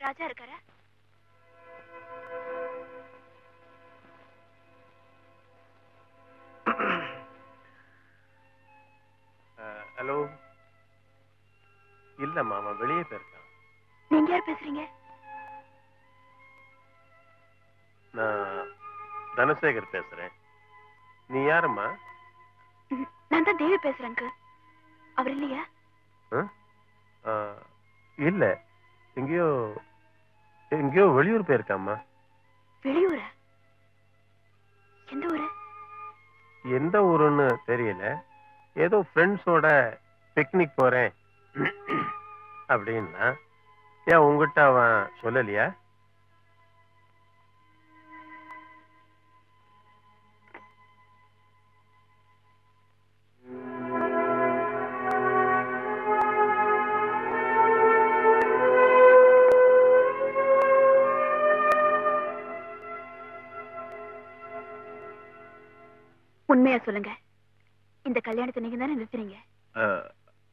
ராஜா இருக்காரா? ஹலோ. இல்லம்மா, அவன் வெளியே போயிருக்கான். நீங்க யார் பேசுறீங்க? நான் தனசேகர் பேசுறேன். நீ யாரும்மா? நான் தான் தேவி பேசுறேங்க. அவர் இல்லையா? இல்ல, எங்கேயோ எங்கேயோ வெளியூர் போயிருக்காம்மா. வெளியூரா? எந்த ஊரு? எந்த ஊருன்னு தெரியல. ஏதோ ஃப்ரெண்ட்ஸோட பிக்னிக் போறேன் அப்படின்னா. ஏன் உங்ககிட்ட அவன் சொல்லலையா? உண்மையா சொல்லுங்க, இந்த கல்யாணத்தை நீங்க தானே நிறுத்துறீங்க?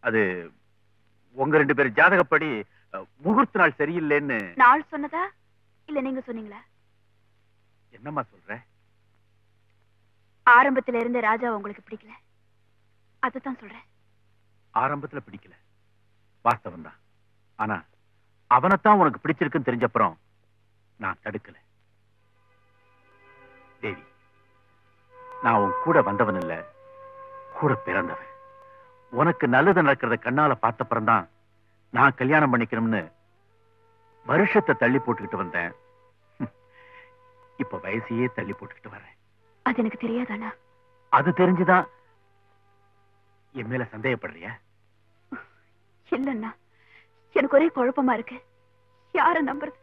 அது உங்க 2 பேர் ஜாதகப்படி முகூர்த்த நாள் சரியில்லைன்னு. நாள் சொன்னதா இல்ல நீங்க சொன்னீங்களா? என்னம்மா சொல்ற? ஆரம்பத்துல இருந்த ராஜா உங்களுக்கு பிடிக்கல, அதுதான் சொல்றேன். ஆரம்பத்துல பிடிக்கல, வாஸ்தவம் தான். ஆனா அவனைத்தான் உனக்கு பிடிச்சிருக்குன்னு தெரிஞ்சப்புறம் நான் தடுக்கல. தேவி, நான் உன் கூட வந்தவன் இல்ல, கூட பிறந்தவன். உனக்கு நல்லது நடக்கிறத கண்ணால பார்த்தப்புறம் தான் நான் கல்யாணம் பண்ணிக்கணும்னு வருஷத்தை தள்ளி போட்டுக்கிட்டு வந்தேன். இப்ப வயசையே தள்ளி போட்டுக்கிட்டு வரேன். அது எனக்கு தெரியாதானா? அது தெரிஞ்சுதான் என் மேல சந்தேகப்படுறியா? இல்லன்னா எனக்கு ஒரே குழப்பமா இருக்கு. யார நம்புறது?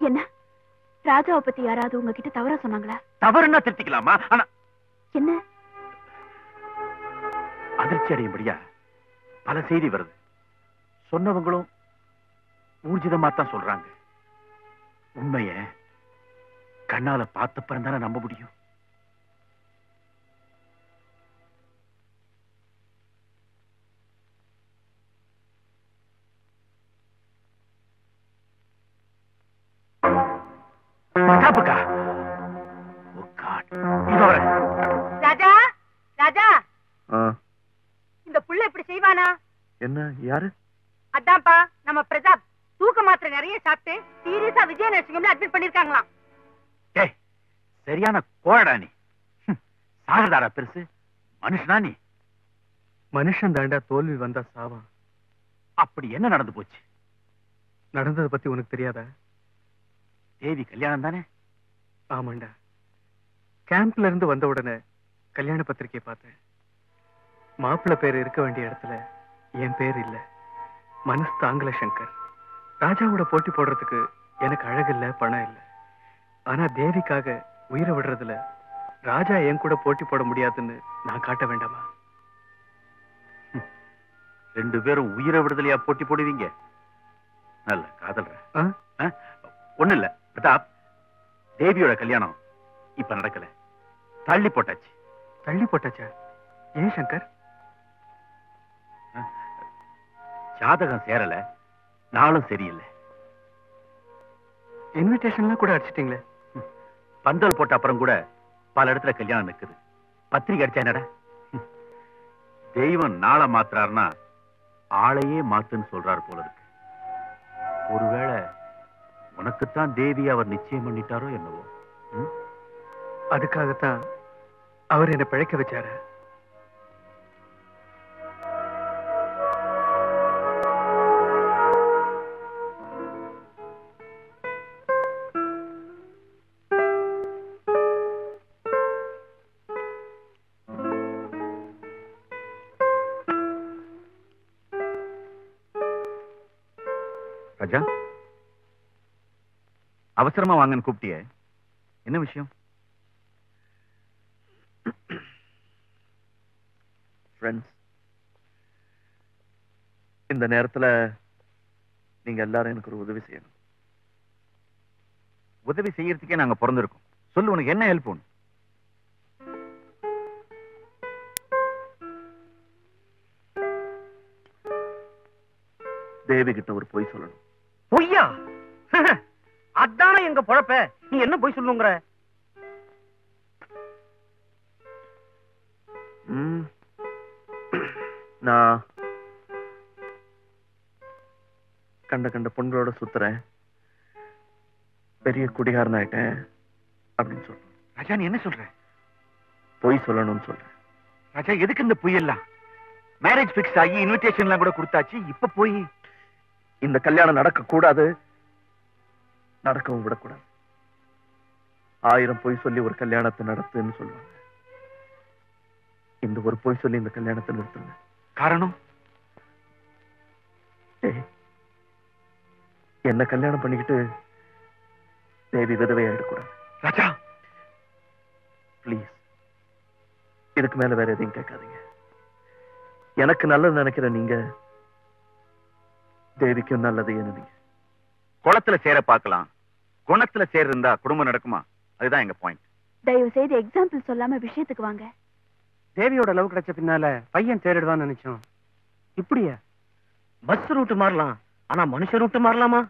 என்ன ராஜாவை பத்தி யாராவது உங்ககிட்ட தவறா சொன்னாங்களா? தவறுன்னா திருத்திக்கலாமா? ஆனா என்ன அதிர்ச்சி அடையும்படியா பல செய்தி வருது. சொன்னவங்களும் ஊர்ஜிதமா தான் சொல்றாங்க. உண்மைய கண்ணால பார்த்தப்பறம் தானே நம்ப முடியும். ராஜா, ராஜா, இந்த புள்ள இப்படி செய்வானா? என்ன? யாரு? அதான்ப்பா நம்ம பிரதாப். தூக்க மாத்திரை நிறைய சாப்பிட்டு சீரியஸா விஜய நர்சிங்ல அட்மிட் பண்ணிருக்காங்களாம். சரியான கோழடா நீ. சாகதாரா பெருசு, மனுஷனா நீ? மனுஷன் தாண்டா தோல்வி வந்தா சாவான். அப்படி என்ன நடந்து போச்சு? நடந்ததை பத்தி உனக்கு தெரியாதா? தேவி கல்யாணம் தானே? ஆமாண்டா. கேம்ப்ல இருந்து வந்த உடனே கல்யாண பத்திரிகை பார்த்தேன். மாப்பிள்ளை பேர் இருக்க வேண்டிய இடத்துல என் பேர் இல்ல. மனசு தாங்கல சங்கர். ராஜாவோட போட்டி போடுறதுக்கு எனக்கு அழகு இல்ல, பணம் இல்ல. ஆனா தேவிக்காக உயிரை விடுறதுல ராஜா என் கூட போட்டி போட முடியாதுன்னு நான் காட்ட வேண்டாமா? 2 பேரும் உயிரை விடுதலையா போட்டி போடுவீங்க? நல்ல காதல்ற. ஒண்ணு இல்ல பிரதாப், தேவியோட கல்யாணம் இப்ப நடக்கல, தள்ளி போட்டாச்சு. தள்ளி போட்டாச்சா? ஏன் சங்கர்? ஜாதகம் சேரல, நாளும் சரியில்லை. இன்விடேஷன்லாம் கூட அடிச்சிட்டீங்களே. பந்தல் போட்ட அப்புறம் கூட பல இடத்துல கல்யாணம் நிக்குது. பத்திரிகை அடிச்சா என்னடா? தெய்வம் நாளை மாத்துறாருன்னா ஆளையே மாத்துன்னு சொல்றாரு போல இருக்கு. ஒருவேளை உனக்குத்தான் தேவி அவர் நிச்சயம் பண்ணிட்டாரோ என்னவோ. அதுக்காகத்தான் அவர் என்னை பிழைக்க வச்சாரு. ராஜா, அவசரமா வாங்கன்னு கூப்பிட்டியே, என்ன விஷயம்? ஃப்ரெண்ட்ஸ், இந்த நேரத்துல நீங்க எல்லாரும் எனக்கு ஒரு உதவி செய்யணும். உதவி செய்யறதுக்கே நாங்க பிறந்திருக்கோம். சொல்லு, உனக்கு என்ன ஹெல்ப் வேணும்? தேவி கிட்ட ஒரு பொய் சொல்லணும். பொய்யா? அதான எங்க பொழப்ப. நீ என்ன போய் சொல்லுங்கிற? நான் கண்ட கண்ட பொண்களோட சுத்துறேன், பெரிய குடிகாரன் ஆயிட்டேன் அப்படின்னு சொல்றேன். ராஜா நீ என்ன சொல்ற? பொய் சொல்லணும்னு சொல்றேன். ராஜா எதுக்கு இந்த பொய் எல்லாம்? மேரேஜ் பிக்ஸ் ஆகி இன்விடேஷன் எல்லாம் கூட கொடுத்தாச்சு, இப்ப போய் இந்த கல்யாணம் நடக்க கூடாது, நடக்கவும் விடக்கூடாது. 1000 பொய் சொல்லி ஒரு கல்யாணத்தை நடத்துன்னு சொல்லுவாங்க. இந்த ஒரு பொய் சொல்லி இந்த கல்யாணத்தை நிறுத்துங்க. காரணம்? என்ன கல்யாணம் பண்ணிக்கிட்டு தேவி விதவை ஆயிடக்கூடாது. ராஜா பிளீஸ், இதுக்கு மேல வேற எதையும் கேட்காதீங்க. எனக்கு நல்லது நினைக்கிற நீங்க தேவிக்கும் நல்லது என்ன. குளத்துல சேர பார்க்கலாம், குணத்துல சேர் இருந்தா குடும்பம் நடக்குமா? அதுதான் எங்க பாயிண்ட். தயவு செய்து எக்ஸாம்பிள் சொல்லாம விஷயத்துக்கு வாங்க. தேவியோட லவ் கிடைச்ச பின்னால பையன் தேடிடுவான்னு நினைச்சோம். இப்படியா? பஸ் ரூட் மாறலாம், ஆனா மனுஷ ரூட் மாறலாமா?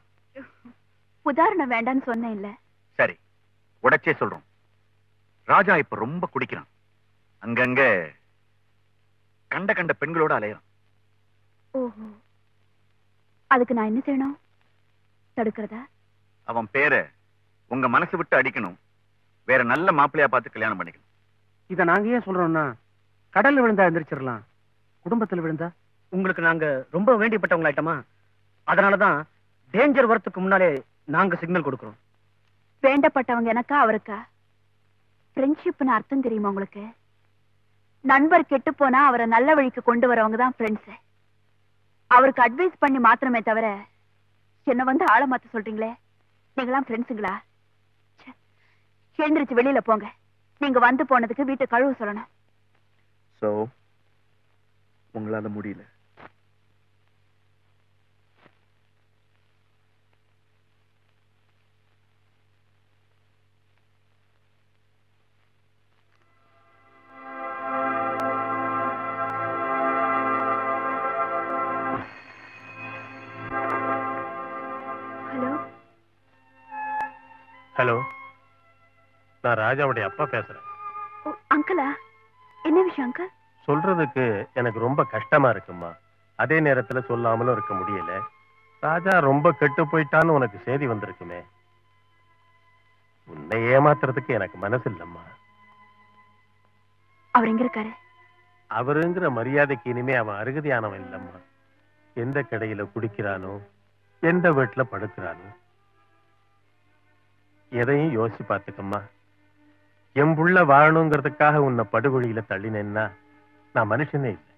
உதாரணம் வேண்டான்னு சொன்னேன் இல்ல. சரி, உடைச்சே சொல்றோம். ராஜா இப்ப ரொம்ப குடிக்கிறான், அங்கங்க கண்ட கண்ட பெண்களோட அலையறான். ஓஹோ, அதுக்கு நான் என்ன செய்யணும்? தடுக்கிறதா? அவன் பேரை உங்க மனசு விட்டு அடிக்கணும், வேற நல்ல மாப்பிள்ளையா பார்த்து கல்யாணம் பண்ணிக்கணும். இத நாங்க ஏன் சொல்றோம்னா, கடல்ல விழுந்தா எந்திரிச்சிடலாம், குடும்பத்துல விழுந்தா உங்களுக்கு நாங்க ரொம்ப வேண்டியப்பட்டவங்க ஆயிட்டோமா, அதனாலதான் டேஞ்சர் வரத்துக்கு முன்னாலே நாங்க சிக்னல் கொடுக்கிறோம். வேண்டப்பட்டவங்க எனக்கா அவருக்கா? ஃப்ரெண்ட்ஷிப்னு அர்த்தம் தெரியுமா உங்களுக்கு? நண்பர் கெட்டு போனா அவரை நல்ல வழிக்கு கொண்டு வரவங்க தான் ஃப்ரெண்ட்ஸ். அவருக்கு அட்வைஸ் பண்ணி மாத்திரமே தவிர என்ன வந்து ஆள மாத்த சொல்றீங்களே, நீங்களாம் ஃப்ரெண்ட்ஸுங்களா? எழுந்திருச்சு வெளியில போங்க. நீங்க வந்து போனதுக்கு வீட்டை கழுவு சொல்லணும். சோ உங்களால முடியல. ஹலோ ஹலோ, நான் ராஜாவுடைய அப்பா பேசுறேன். அங்கிளா? என்ன விஷயம் அங்கிள்? சொல்றதுக்கு எனக்கு ரொம்ப கஷ்டமா இருக்குமா, அதே நேரத்துல சொல்லாமலும் இருக்க முடியல. ராஜா ரொம்ப கெட்டு போயிட்டான்னு உனக்கு செய்தி வந்திருக்குமே, உன்னை ஏமாத்துறதுக்கு எனக்கு மனசு இல்லம்மா. அவர் எங்க இருக்காரு? அவருங்கிற மரியாதைக்கு இனிமே அவன் அருகதையானவன் இல்லம்மா. எந்த கடையில குடிக்கிறானோ, எந்த வீட்டுல படுக்கிறானோ, எதையும் யோசிச்சு பார்த்துக்கம்மா. என் புள்ள வாழணுங்கிறதுக்காக உன்னை படுகொழியில தள்ளினேன்னா நான் மனுஷனே இல்லை.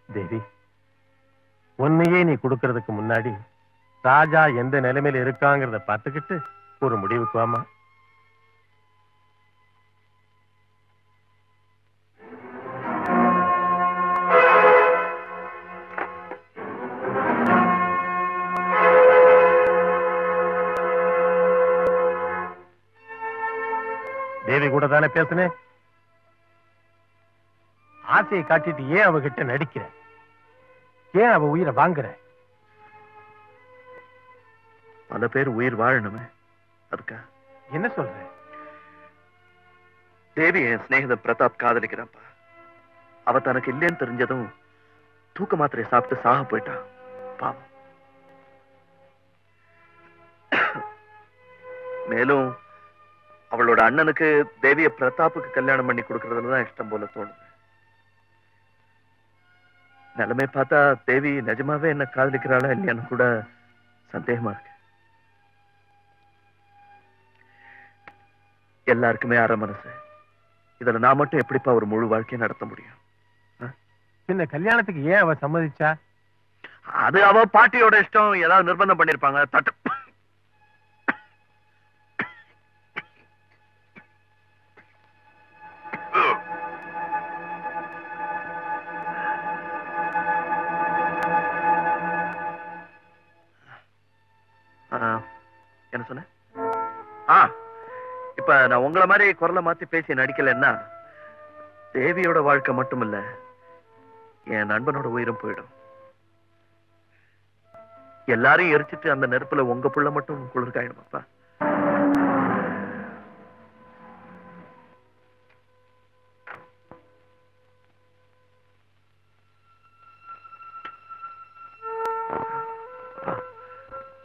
தேவி, உன்னையே நீ கொடுக்கறதுக்கு முன்னாடி ராஜா எந்த நிலைமையில இருக்காங்கிறத பார்த்துக்கிட்டு ஒரு முடிவுக்கு வாமா. தேவி கூட தானே பேசுனேன். ஆசையை காட்டிட்டு ஏன் அவகிட்ட நடிக்கிற? ஏன் அவ உயிரை வாங்குற? பல பேர் உயிர் வாழணுமே, அதுக்கா? என்ன சொல்ற? தேவி என் சிநேகிதன் பிரதாப் காதலிக்கிறான்ப்பா. அவ தனக்கு இல்லைன்னு தெரிஞ்சதும் தூக்க மாத்திரையை சாப்பிட்டு சாக போயிட்டான். பாவம். மேலும் அவளோட அண்ணனுக்கு தேவிய பிரதாப்புக்கு கல்யாணம் பண்ணி கொடுக்கறதுலதான் இஷ்டம் போல தோணுது. நிலைமை பார்த்தா தேவி நிஜமாவே என்ன காதலிக்கிறாளா இல்லையான்னு கூட சந்தேகமா இருக்கு. எல்லாருக்குமே அரை மனசு. இதுல நான் மட்டும் எப்படிப்பா ஒரு முழு வாழ்க்கையை நடத்த முடியும்? இந்த கல்யாணத்துக்கு ஏன் அவ சம்மதிச்சா? அது அவ பாட்டியோட இஷ்டம். ஏதாவது நிர்பந்தம் பண்ணிருப்பாங்க. தட்டு. என்ன சொன்ன? இப்ப நான் உங்களை மாதிரி குரலை மாத்தி பேசி நடிக்கலன்னா தேவியோட வாழ்க்கை மட்டும் இல்ல, என் நண்பனோட உயிரும் போயிடும். எல்லாரையும் எரிச்சிட்டு அந்த நெருப்புல உங்க புள்ள மட்டும் குளிர்காயிடுமாப்பா?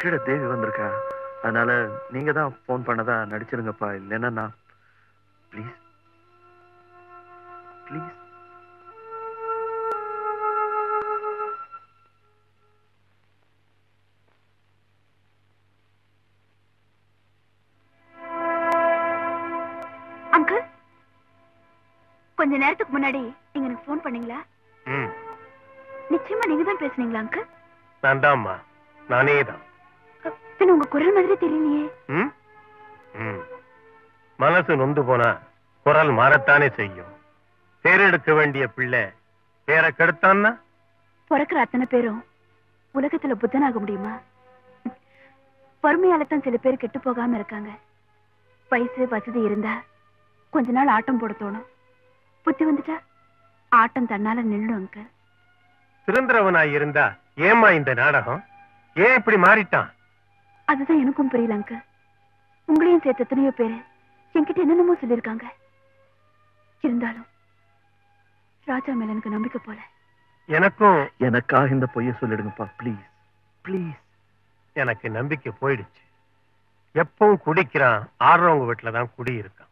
கீழே தேவி வந்திருக்கா, அதனால நீங்க தான் போன் பண்ணதா நடிச்சிருங்கப்பா. இல்லைன்னா நான் ப்ளீஸ் ப்ளீஸ். அங்கிள், கொஞ்ச நேரத்துக்கு முன்னாடி நீங்க எனக்கு போன் பண்ணீங்களா? நிச்சயமா நீங்க தான் பேசுனீங்களா அங்கிள்? நான் தான்மா, நானே தான். பின்ன உங்க குரல் மாதிரி தெரியலையே. மனசு நொந்து போனா குரல் மாறத்தானே செய்யும். பேரெடுக்க வேண்டிய பிள்ளை பேரை கெடுத்தான்னா பிறக்கிற அத்தனை பேரும் உலகத்துல புத்தனாக முடியுமா? பொறுமையால தான் சில பேர் கெட்டு போகாம இருக்காங்க. வயசு வசதி இருந்தா கொஞ்ச நாள் ஆட்டம் போட தோணும். புத்தி வந்துட்டா ஆட்டம் தன்னால நின்னும் அங்கிள். சுதந்திரவனாய் இருந்தா ஏமா இந்த நாடகம்? ஏன் இப்படி மாறிட்டான்? அதுதான் எனக்கும் புரியல அங்கிள். உங்களையும் சேர்த்து எத்தனையோ பேரு என்கிட்ட என்னென்னமோ சொல்லியிருக்காங்க. இருந்தாலும் ராஜா மேல எனக்கு நம்பிக்கை போல. எனக்காக இந்த பொய்ய சொல்லிடுங்கப்பா ப்ளீஸ் ப்ளீஸ். எனக்கு நம்பிக்கை போயிடுச்சு. எப்பவும் குடிக்கிறான், ஆடுறவங்க வீட்டுலதான் குடி இருக்கான்.